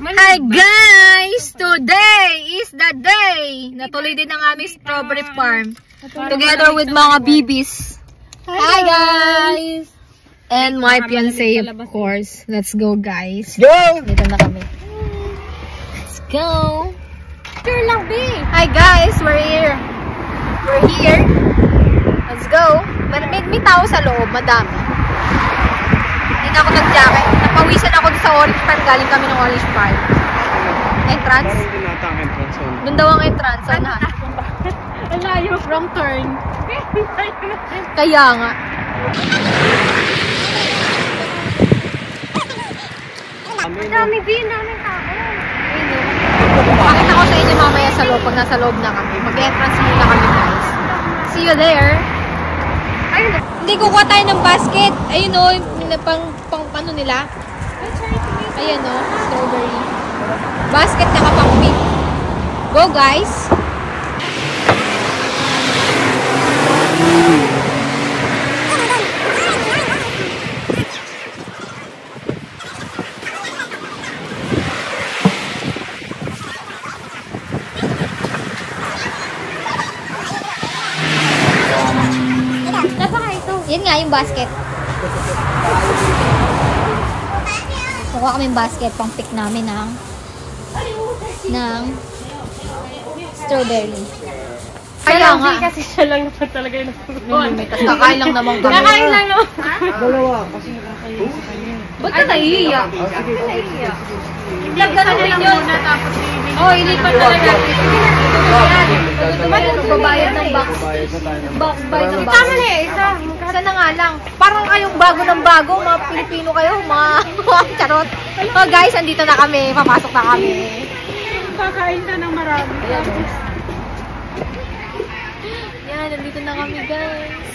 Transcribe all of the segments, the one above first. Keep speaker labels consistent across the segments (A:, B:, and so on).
A: Hi guys! Today is the day! Natuloy din ang aming strawberry farm. Together with mga bibis. Hi guys! And my fiancé of course. Let's go guys.
B: Go!
A: Dito na kami. Let's go! Sure lang, B! Hi guys! We're here. We're here. Let's go. May tao sa loob. Madami. Hindi na ako nag-jacket. Napawisan ako sa orange farm. Galing kami ng orange farm. Entrance? Doon daw ang entrance. Saan na?
C: Alayo. Wrong turn.
A: Kaya nga.
C: Madami din namin tao.
A: Pakita ko sa inyo mamaya sa loob. Pag nasa loob na kami. Mag-entrance muna kami guys. See you there. Ayun. Hindi kukuha tayo ng basket. Ayun o. Pang ano nila? Ayun o. Strawberry. Basket na kapang pink. Go guys. Yan nga yung basket. Kukuha kami yung basket pang pick namin ng strawberry. Kaya nga.
C: Kasi siya lang naman talaga yung
A: Kakain lang naman kami.
C: Kakain lang naman.
B: Dalawa, kasi nakakain sa kanya.
A: Ba't ka naiiyak?
C: Vlog ka na rin yun.
A: Oh, ilipat na lang natin. Magbabayad ng box. Bayad ng box.
C: Tama na eh, isa.
A: Sana nga lang. Parang kayong bago ng bago. Mga Pilipino kayo. Mga charot. Oh guys, andito na kami. Papasok na kami.
C: Kakain ka ng marami.
A: Yan, nandito na kami guys.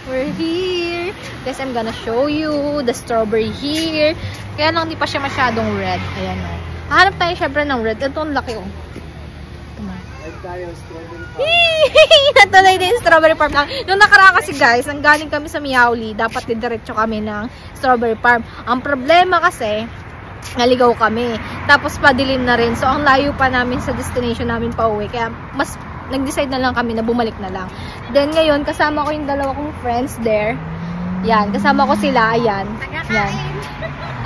A: We're here. Guys, I'm gonna show you the strawberry here. Kaya lang hindi pa siya masyadong red. Ayan o. Hahanap tayo syempre ng red. Ito ang laki o. Natuloy din strawberry farm lang. Nung nakaraan kasi guys, nang galing kami sa Miauli, dapat didiretso kami ng strawberry farm. Ang problema kasi, naligaw kami. Tapos padilim na rin. So, ang layo pa namin sa destination namin pa uwi. Kaya, mas nag-decide na lang kami na bumalik na lang. Then, ngayon, kasama ko yung dalawa kong friends there. Yan. Kasama ko sila. Ayan. Yan.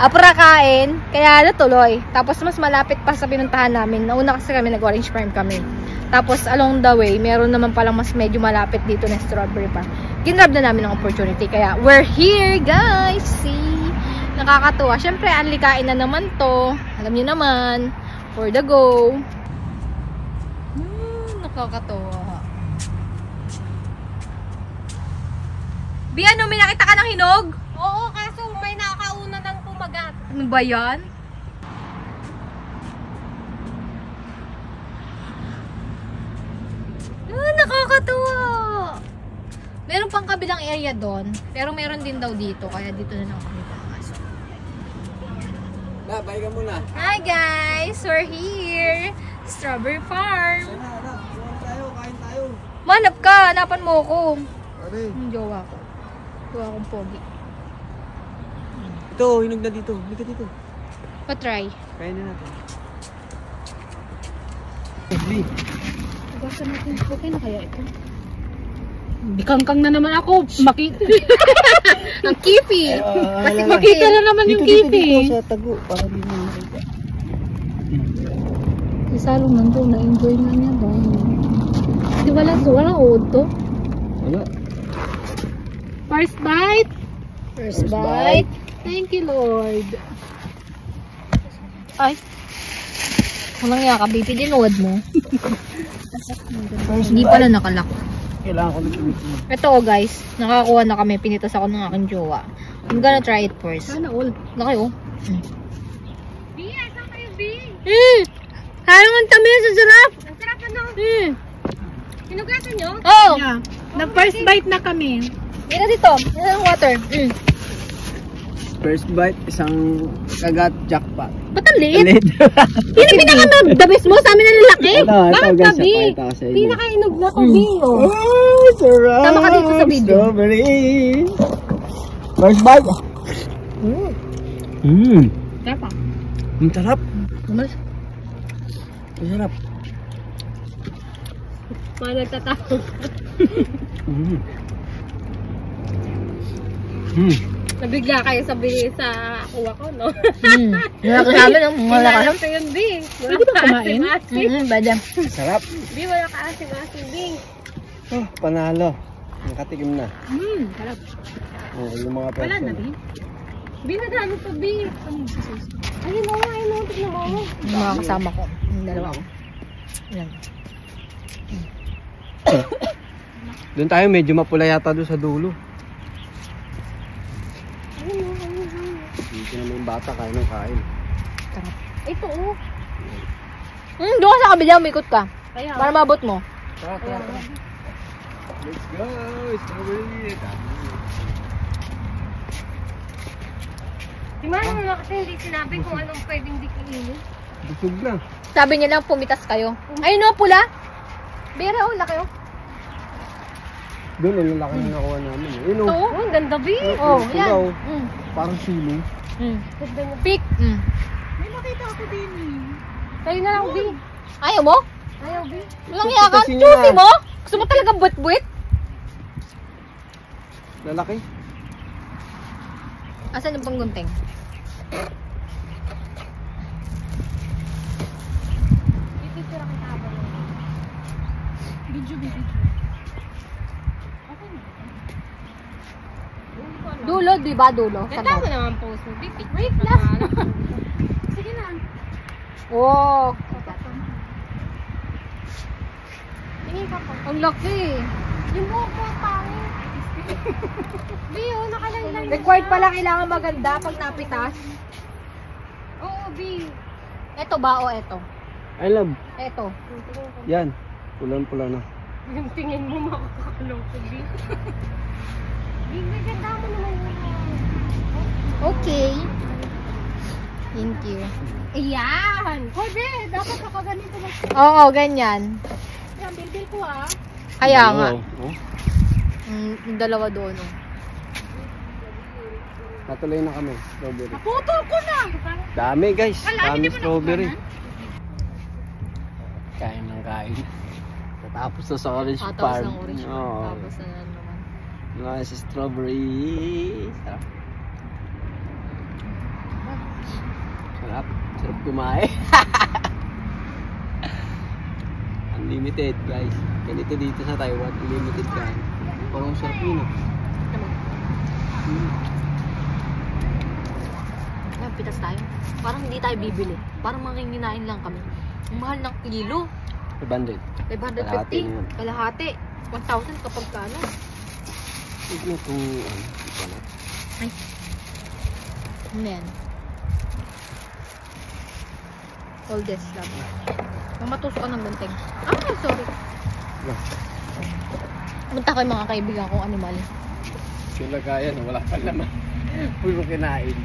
A: Apura kain. Kaya natuloy. Tapos, mas malapit pa sa pinuntahan namin. Nauna kasi kami, nag-orange farm kami. Tapos, along the way, meron naman palang mas medyo malapit dito na strawberry farm. Ginrab na namin ang opportunity. Kaya, we're here, guys! See? Nakakatuwa. Siyempre, anlikain na naman to. Alam niyo naman. For the go. Nakakatuwa. Bi, ano? May nakita ka ng hinog?
C: Oo, kaso may nakakauna ng kumagat.
A: Ano ba yan? Nakakatuwa. Meron pang kabilang area doon. Pero meron din daw dito. Kaya dito na lang kami papasok.
B: Bye ka muna.
A: Hi guys! We're here! Strawberry farm!
B: Kain tayo.
A: Manap ka! Hanapan mo ako.
B: Ano
A: Yung jowa ko. Jowa kong pogi.
B: Ito, hinog na dito. Hinog dito.
A: Pa-try.
B: Kain na natin.
C: Hugasan natin. Okay na kaya ito? Bikangkang na naman ako. Makita.
A: Ang kipi!
C: Kasi makita na naman yung kipi.
B: Dito sa tago. Para di mo makita.
C: Si Salong nandun. Na-enjoy na niya ba? Di wala auto.
B: Wala.
C: First bite.
A: First bite.
C: Thank you, Lord.
A: Ay! Walang nga ka, baby. Dinuwad mo. Hindi pala nakalak.
B: Kailangan ko nag-ulit mo.
A: Ito guys. Nakakuha na kami. Pinitas ako ng aking jowa. I'm gonna try it first.
C: Sana all.
A: Laki oh.
C: B, saan kayo, B?
A: Hayang ang tamis. Ang sarap.
C: Ang sarap ano? Hinugasan nyo?
A: Oh!
C: Yeah. Na-first bite na kami.
A: Yan na dito. Yan ang water.
B: First bite, isang kagat jackpot.
A: Ba't ang liit? Sino pinaka-the best mo? Sa amin ang lalaki?
C: Bakit gabi? Pinaka-inog na ko, B.
B: Oh, sarap!
A: Tama ka dito sa video.
B: Strawberry! First bite!
C: Tapa.
B: Ang sarap.
A: Umalis.
B: Ang sarap.
C: Mga nagtatawag.
B: Mm. Mm.
C: Nabigla kayo sa kuha ko, no?
A: Wala ka namin, no? Wala ka
C: Sa yun, Bing.
A: Pwede ba kumain? Pwede.
B: Sarap.
C: Bing, wala ka asim-asim, Bing.
B: Oh, panalo. Nakatikim na.
C: Sarap.
B: Oh, yung mga
C: Wala na,
B: person.
C: Bing. Bing, nagano pa, Bing. Ayun, ayun, tignan mo.
A: Yung mga kasama ko. Yung dalawa ko. Yan.
B: Doon tayo, medyo mapula yata doon sa dulo. Dito naman yung bata, kain ng kain.
A: Sarap.
C: Ito, oh.
A: Doon ka sa kabila, umikot ka.
C: Kaya,
A: Para mabot mo.
B: Tara, tara, tara. Let's go! Strawberry!
C: si Mano na kasi hindi sinabi kung anong pwedeng di kainin.
B: Busog na.
A: Sabi niya lang, pumitas kayo. Ayun o, pula. Bera o, laki o.
B: Doon, ang lalaki na nakuha namin. Yun o.
C: Oh, ang ganda, Bing.
A: Oh,
B: Pula,
A: yan.
B: oh. Parang siling.
C: Ganda niya.
A: Pick.
C: May nakita ako din. Kayo na lang, Bing.
A: Ayaw mo?
C: Ayaw, Bing.
A: Walang yakan.
B: Pitasin niyo
A: Chusi
B: na.
A: mo? Gusto mo talaga buwit-buwit?
B: Lalaki.
A: Asan yung panggunting?
C: Pipicture ako sa abang. Video. Okay na.
A: Dulo, di ba? Dulo.
C: Ganda mo naman post mo. Pipicture. Wait lang. Sige na.
A: Oh.
C: Tingin ka po.
A: Ang laki.
C: Yung buhok mo, pangit. Bio, nakalaylan na.
A: Required pala kailangan maganda pag napitas.
C: Oo, Bio.
A: Eto ba o eto?
B: I love.
A: Eto.
B: Yan. Pulang-pula na.
C: Yung tingin mo makakakulong ko, Bio. Bio, ganda mo naman yun.
A: Okay. Thank you.
C: Ayan! Hoy, Be! Dapat nakaganito na siya.
A: Oo, ganyan.
C: Yan, bilbil ko ah.
A: Kaya nga.
B: Oh.
A: Yung dalawa doon. Oh.
B: Natuloy na kami. Strawberry.
C: Naputol ko na!
B: Dami guys.
C: Wala,
B: Dami
C: hindi mo
B: strawberry.
C: nakukuhanan?
B: Kain ng kain. Tatapos na sa orange
A: Tapos
B: farm.
A: ng orange.
B: Oo.
A: Tapos na naman.
B: Mga sa strawberry. Sarap. Sarap. Sarap kumain. Unlimited guys. Ganito dito sa Taiwan. Unlimited kain. Parang sarap yun ah.
A: Ayan, pitas tayo. Parang hindi tayo bibili. Parang manginginain lang kami. Ang mahal ng kilo.
B: 500.
A: 550.
B: Kalahati na yun.
A: Kalahati. 1,000 kapag kano.
B: Huwag na itong ito na.
A: Ay. Ano yan? All this lang. Mamatusok ka ng gunting. Ah, sorry.
B: Yeah.
A: Punta ko yung mga kaibigan kong animal.
B: Yung lagayan, wala pa naman. Puro kinain.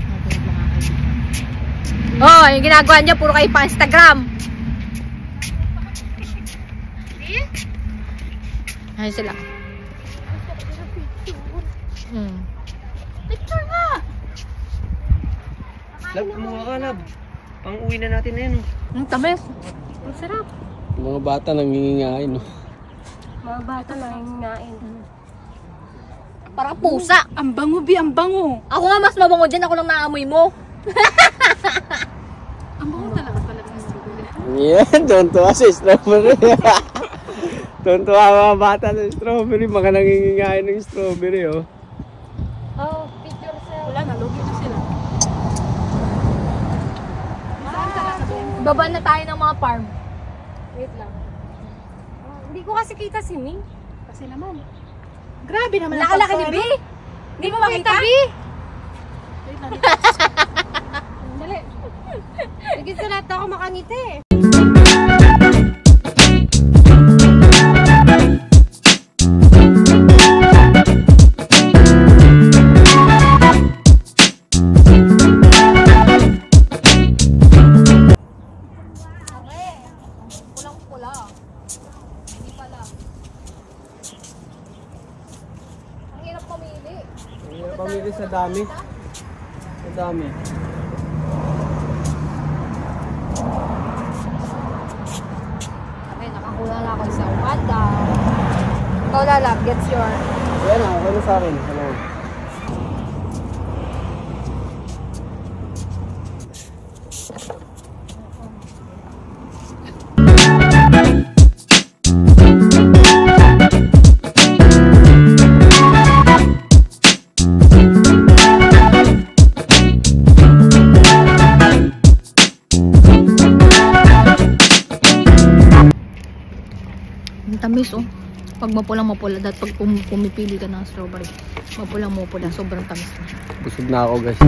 A: Natin yung mga kaibigan. Oh, yung ginagawa niya, puro kayo pa Instagram. Ayun sila.
C: Picture nga!
B: Lab, kumuha ka lab. Pang uwi na natin na yun.
A: Ang tamis.
C: Ang sarap.
B: Mga bata nangingingain. No?
C: Mga bata nanginginain.
A: Parang pusa.
C: Ang bango, Bi, ang bango.
A: Ako nga mas mabango dyan, ako lang naamoy mo.
C: Ang bango talaga pala ng strawberry.
B: Yeah, tuntua si strawberry. Tuntua mga bata ng strawberry. Mga nangingingain ng strawberry oh.
C: Oh, picture sa'yo. Wala na, logi na sila.
A: Baba na tayo ng mga farm.
C: Wait lang. Hindi ko kasi kita si Ming. Kasi naman. Grabe naman.
A: Nakalaki ni B. Hindi mo makita B.
C: Wait lang. Dali. Sige sa lahat ako makangiti.
A: Pulang-pula. Hindi pala. Ang hirap pamili.
B: Pamili sa dami. Sa dami.
A: Ikaw lalab, gets your...
B: Ayan na, okay na sa akin. Hello.
A: Ang tamis oh. Pag mapula, dahil pag pumipili ka ng strawberry, mapula, sobrang tamis na.
B: Busog na ako guys.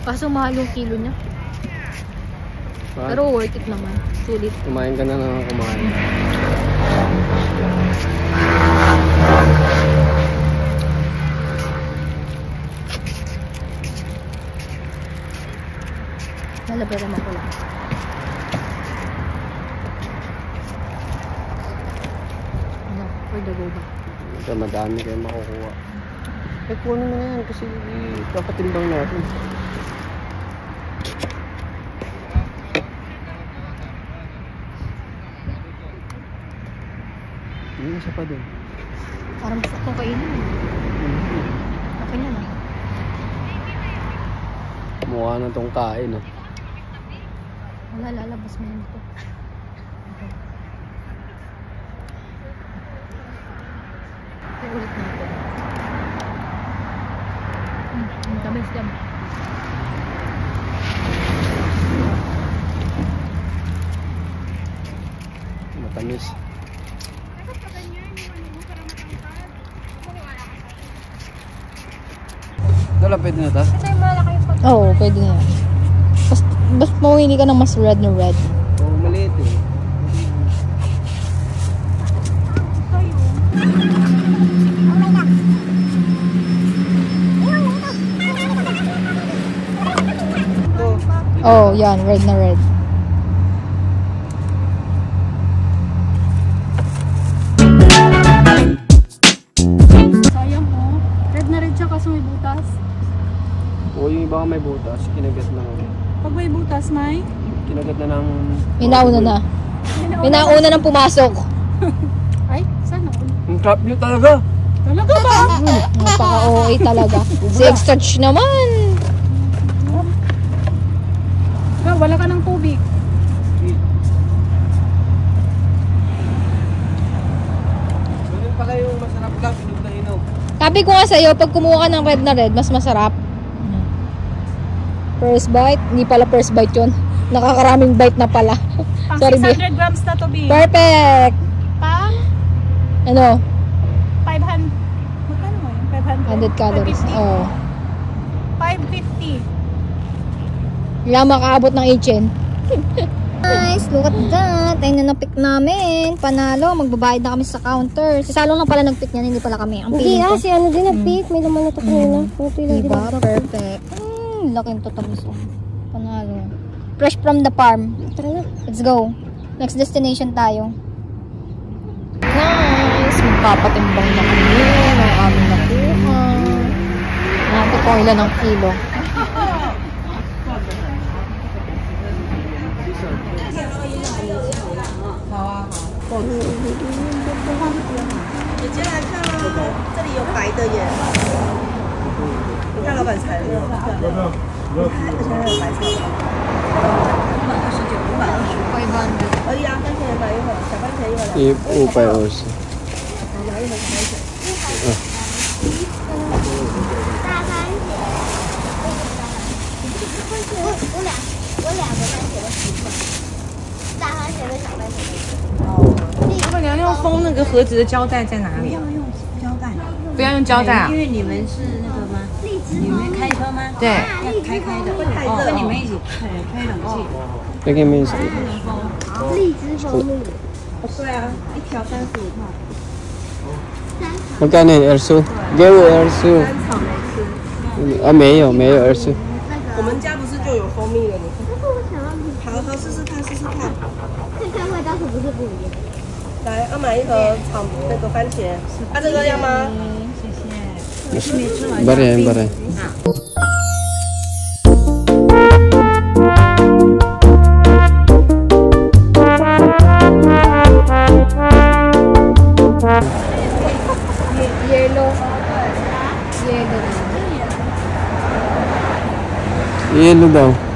A: Kaso mahal yung kilo niya. Pero worth it naman. Sulit.
B: Kumain ka na lang kumain.
A: Lalabera mo pula. Ano? For the go ba?
B: Ito, madami kayo makukuha. Eh, kunin mo na yan kasi papatimbang natin. Hindi isa pa din.
A: Parang gusto kong kainin. Okay na lang.
B: Mukha na tong kain oh.
A: Wala, lalabas mo yun ito. Okay, ulit natin. Ang tamis dyan.
B: Matamis. Dala, pwede na ta?
A: Oo, pwede na yan. Basta mawili ka ng mas red na red.
B: Oo, maliit eh.
A: Oh, yan, red na red.
C: Sayang po. Red na red siya kaso may butas.
B: Oo, yung iba may butas, kinagat na lang.
C: Pag may butas, may?
B: Kinagat na ng...
A: Minauna na. Minauna nang pumasok.
C: Ay, sana all.
B: Ang trap nyo talaga!
C: Talaga ba?
A: Napaka-OA talaga. Si Extouch naman.
C: Wala ka ng tubig.
B: Ganun pala yung masarap lang, inog na inog.
A: Sabi ko nga sa'yo, pag kumuha ka ng red na red, mas masarap. First bite? Hindi pala first bite yun. Nakakaraming bite na pala.
C: Pang
A: Sorry,
C: 600 grams na to, B.
A: Perfect!
C: Pang
A: Ano?
C: 500. Magkano mo yun? 500?
A: 100 calories.
C: 550?
A: Oo.
C: 550.
A: Wala makaabot ng 8 Guys, look at that. Ayun na pick namin. Panalo. Magbabayad na kami sa counter. Si Salong lang pala nag-pick niyan. Hindi pala kami. Ang
D: Hindi
A: feeling ko.
D: si ano din nag-pick. May laman na ito kanina.
A: Diba? Perfect. Laking tutamis. Panalo. Fresh from the farm.
D: Tara na.
A: Let's go. Next destination tayo. Guys, magpapatimbang na kami ng aming nakuha. Natin kung ilan ang kilo.
B: Upay also.
E: 老板娘要封那个盒子的胶带在哪里？不要用胶带啊？
F: 因为你们是那个吗？你们开车吗？
E: 对，
F: 要开的，哦，跟你们一起吹冷气。
B: Lagyan mo yung
D: 荔枝蜂蜜。
F: 对啊，一条35块。
B: Magkano yun, Ersu? Gewo, Ersu. Ah, 没有 Ersu.
F: 我们家不是就有蜂蜜了？你好试试看，试试看。
D: 看看味道是不是不一样？
F: 来，要买一盒草那个番茄，啊，这个要吗？谢谢。
B: Baray. Yellow daw.